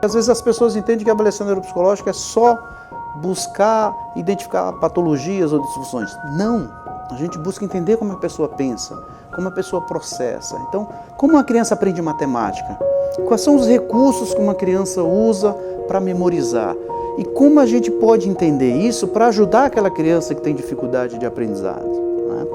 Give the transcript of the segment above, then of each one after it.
Às vezes as pessoas entendem que a avaliação neuropsicológica é só buscar identificar patologias ou disfunções. Não, a gente busca entender como a pessoa pensa, como a pessoa processa. Então, como uma criança aprende matemática? Quais são os recursos que uma criança usa para memorizar? E como a gente pode entender isso para ajudar aquela criança que tem dificuldade de aprendizado, né?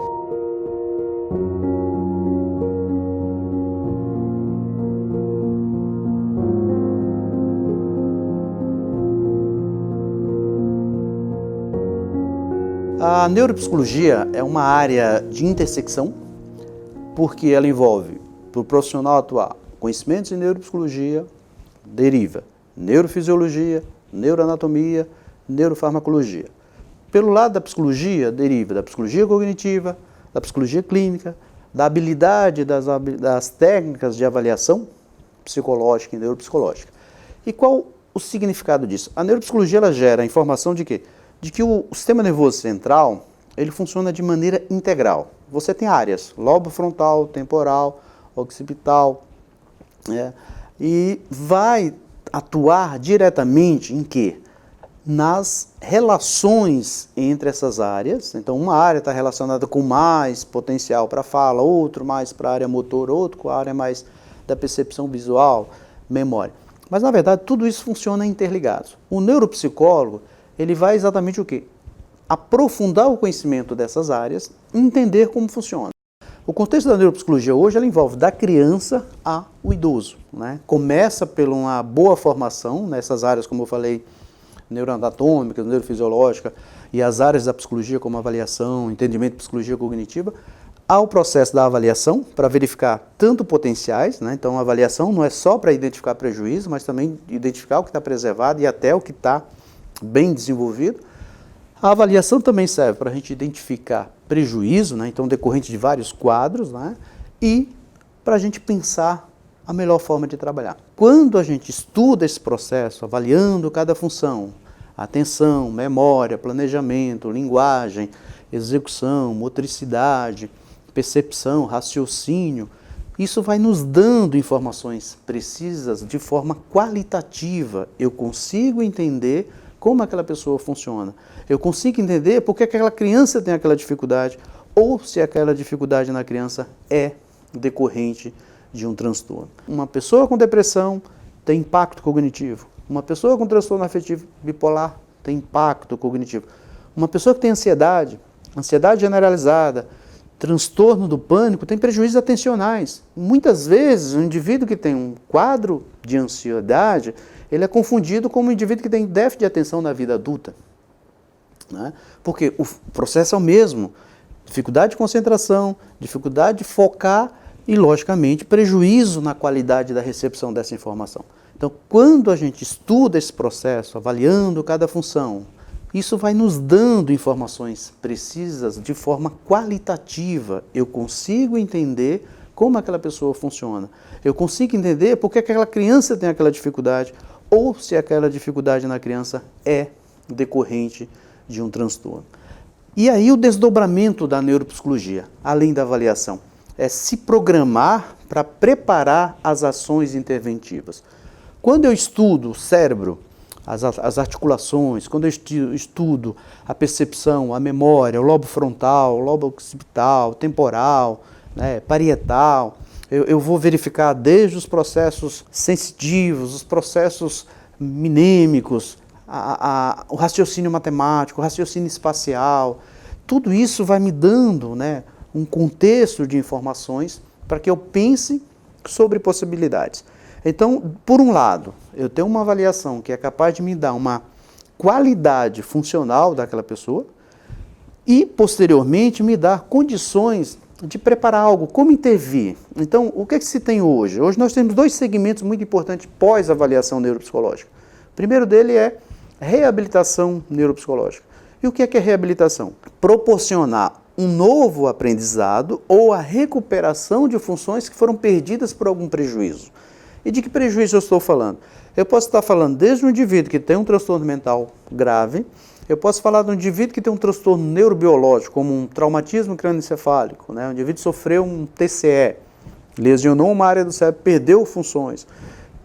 A neuropsicologia é uma área de intersecção, porque ela envolve, para o profissional atuar, conhecimentos em neuropsicologia, deriva neurofisiologia, neuroanatomia, neurofarmacologia. Pelo lado da psicologia, deriva da psicologia cognitiva, da psicologia clínica, da habilidade das técnicas de avaliação psicológica e neuropsicológica. E qual o significado disso? A neuropsicologia ela gera a informação de quê? De que o sistema nervoso central ele funciona de maneira integral. Você tem áreas, lobo frontal, temporal, occipital, e vai atuar diretamente em quê? Nas relações entre essas áreas. Então, uma área está relacionada com mais potencial para fala, outro mais para a área motor, outro com a área mais da percepção visual, memória. Mas, na verdade, tudo isso funciona interligado. O neuropsicólogo ele vai exatamente o quê? Aprofundar o conhecimento dessas áreas e entender como funciona. O contexto da neuropsicologia hoje ela envolve da criança ao idoso, né? Começa por uma boa formação nessas áreas, como eu falei, neuroanatômica, neurofisiológica e as áreas da psicologia como avaliação, entendimento de psicologia cognitiva, ao processo da avaliação para verificar tanto potenciais, né? Então a avaliação não é só para identificar prejuízo, mas também identificar o que está preservado e até o que está bem desenvolvido. A avaliação também serve para a gente identificar prejuízo, né? Então decorrente de vários quadros, né? E para a gente pensar a melhor forma de trabalhar. Quando a gente estuda esse processo, avaliando cada função, atenção, memória, planejamento, linguagem, execução, motricidade, percepção, raciocínio, isso vai nos dando informações precisas de forma qualitativa. Eu consigo entender como aquela pessoa funciona. Eu consigo entender por que aquela criança tem aquela dificuldade ou se aquela dificuldade na criança é decorrente de um transtorno. Uma pessoa com depressão tem impacto cognitivo. Uma pessoa com transtorno afetivo bipolar tem impacto cognitivo. Uma pessoa que tem ansiedade generalizada, transtorno do pânico, tem prejuízos atencionais. Muitas vezes, um indivíduo que tem um quadro de ansiedade, ele é confundido com um indivíduo que tem déficit de atenção na vida adulta, né? Porque o processo é o mesmo. Dificuldade de concentração, dificuldade de focar e, logicamente, prejuízo na qualidade da recepção dessa informação. Então, quando a gente estuda esse processo, avaliando cada função, isso vai nos dando informações precisas de forma qualitativa. Eu consigo entender como aquela pessoa funciona. Eu consigo entender por que aquela criança tem aquela dificuldade ou se aquela dificuldade na criança é decorrente de um transtorno. E aí o desdobramento da neuropsicologia, além da avaliação, é se programar para preparar as ações interventivas. Quando eu estudo o cérebro, as articulações, quando eu estudo a percepção, a memória, o lobo frontal, o lobo occipital, temporal, né, parietal, eu vou verificar desde os processos sensitivos, os processos minêmicos, o raciocínio matemático, o raciocínio espacial. Tudo isso vai me dando, né, um contexto de informações para que eu pense sobre possibilidades. Então, por um lado, eu tenho uma avaliação que é capaz de me dar uma qualidade funcional daquela pessoa e, posteriormente, me dar condições de preparar algo, como intervir. Então, o que é que se tem hoje? Hoje nós temos dois segmentos muito importantes pós-avaliação neuropsicológica. O primeiro dele é reabilitação neuropsicológica. E o que é reabilitação? Proporcionar um novo aprendizado ou a recuperação de funções que foram perdidas por algum prejuízo. E de que prejuízo eu estou falando? Eu posso estar falando desde um indivíduo que tem um transtorno mental grave, eu posso falar de um indivíduo que tem um transtorno neurobiológico, como um traumatismo crânioencefálico, né? Um indivíduo sofreu um TCE, lesionou uma área do cérebro, perdeu funções.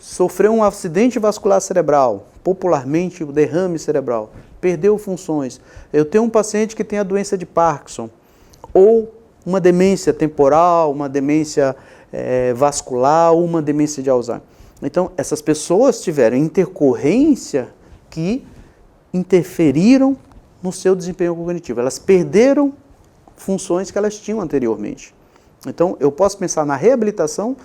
sofreu um acidente vascular cerebral, popularmente o derrame cerebral, perdeu funções. Eu tenho um paciente que tem a doença de Parkinson, ou uma demência temporal, uma demência vascular, ou uma demência de Alzheimer. Então, essas pessoas tiveram intercorrência que interferiram no seu desempenho cognitivo. Elas perderam funções que elas tinham anteriormente. Então, eu posso pensar na reabilitação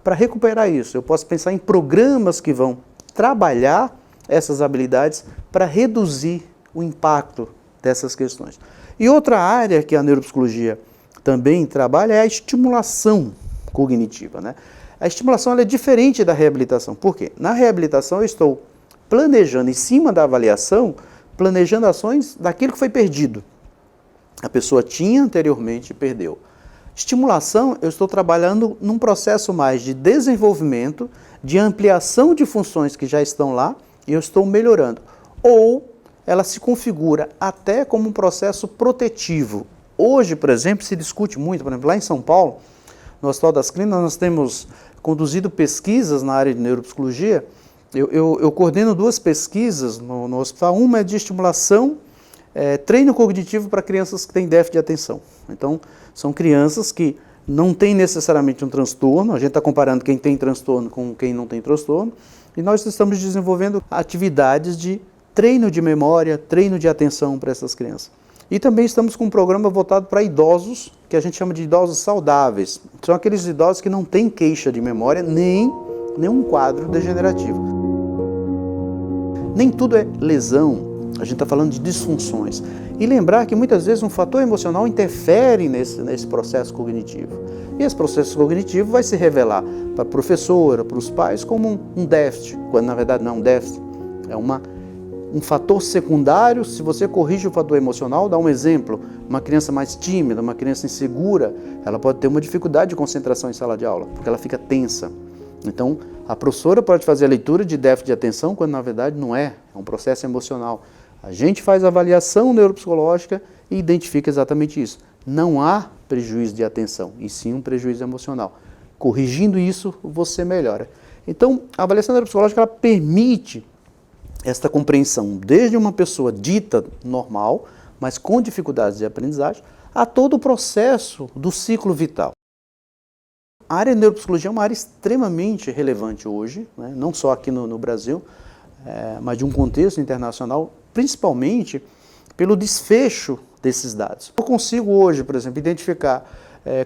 para recuperar isso. Eu posso pensar em programas que vão trabalhar essas habilidades para reduzir o impacto dessas questões. E outra área que a neuropsicologia também trabalha é a estimulação cognitiva, né? A estimulação ela é diferente da reabilitação. Por quê? Na reabilitação eu estou planejando, em cima da avaliação, planejando ações daquilo que foi perdido. A pessoa tinha anteriormente e perdeu. Estimulação, eu estou trabalhando num processo mais de desenvolvimento, de ampliação de funções que já estão lá e eu estou melhorando. Ou ela se configura até como um processo protetivo. Hoje, por exemplo, se discute muito, por exemplo, lá em São Paulo, no Hospital das Clínicas, nós temos conduzido pesquisas na área de neuropsicologia. Eu coordeno 2 pesquisas no hospital. Uma é de estimulação, treino cognitivo para crianças que têm déficit de atenção. Então, são crianças que não têm necessariamente um transtorno, a gente está comparando quem tem transtorno com quem não tem transtorno, e nós estamos desenvolvendo atividades de treino de memória, treino de atenção para essas crianças. E também estamos com um programa voltado para idosos, que a gente chama de idosos saudáveis. São aqueles idosos que não têm queixa de memória, nem nenhum quadro degenerativo. Nem tudo é lesão. A gente está falando de disfunções. E lembrar que muitas vezes um fator emocional interfere nesse processo cognitivo. E esse processo cognitivo vai se revelar para a professora, para os pais, como um déficit, quando na verdade não é um déficit, é um fator secundário. Se você corrige o fator emocional, dá um exemplo, uma criança mais tímida, uma criança insegura, ela pode ter uma dificuldade de concentração em sala de aula, porque ela fica tensa. Então, a professora pode fazer a leitura de déficit de atenção, quando na verdade não é um processo emocional. A gente faz a avaliação neuropsicológica e identifica exatamente isso. Não há prejuízo de atenção, e sim um prejuízo emocional. Corrigindo isso, você melhora. Então, a avaliação neuropsicológica ela permite esta compreensão, desde uma pessoa dita normal, mas com dificuldades de aprendizagem, a todo o processo do ciclo vital. A área de neuropsicologia é uma área extremamente relevante hoje, né? Não só aqui no Brasil, mas de um contexto internacional, principalmente pelo desfecho desses dados. Eu consigo hoje, por exemplo, identificar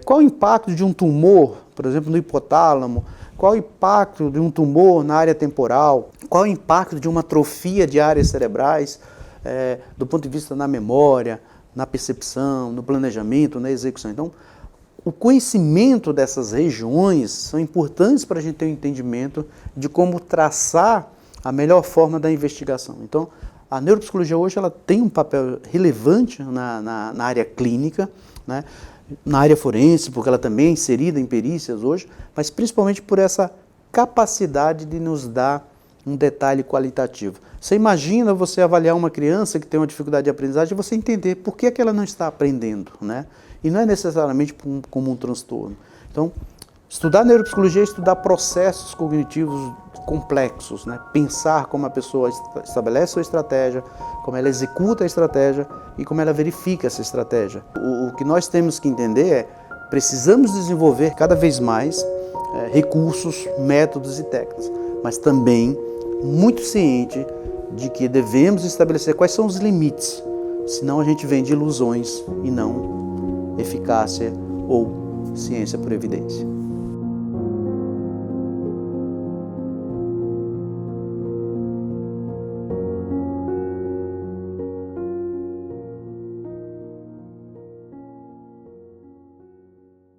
qual o impacto de um tumor, por exemplo, no hipotálamo, qual o impacto de um tumor na área temporal, qual o impacto de uma atrofia de áreas cerebrais, do ponto de vista na memória, na percepção, no planejamento, na execução. Então, o conhecimento dessas regiões são importantes para a gente ter um entendimento de como traçar a melhor forma da investigação. Então, a neuropsicologia hoje ela tem um papel relevante na área clínica, né? Na área forense, porque ela também é inserida em perícias hoje, mas principalmente por essa capacidade de nos dar um detalhe qualitativo. Você imagina você avaliar uma criança que tem uma dificuldade de aprendizagem e você entender por que ela não está aprendendo, né? E não é necessariamente como um transtorno. Então, estudar neuropsicologia é estudar processos cognitivos complexos, né? Pensar como a pessoa estabelece sua estratégia, como ela executa a estratégia e como ela verifica essa estratégia. O que nós temos que entender é precisamos desenvolver cada vez mais recursos, métodos e técnicas, mas também muito ciente de que devemos estabelecer quais são os limites, senão a gente vende ilusões e não eficácia ou ciência por evidência.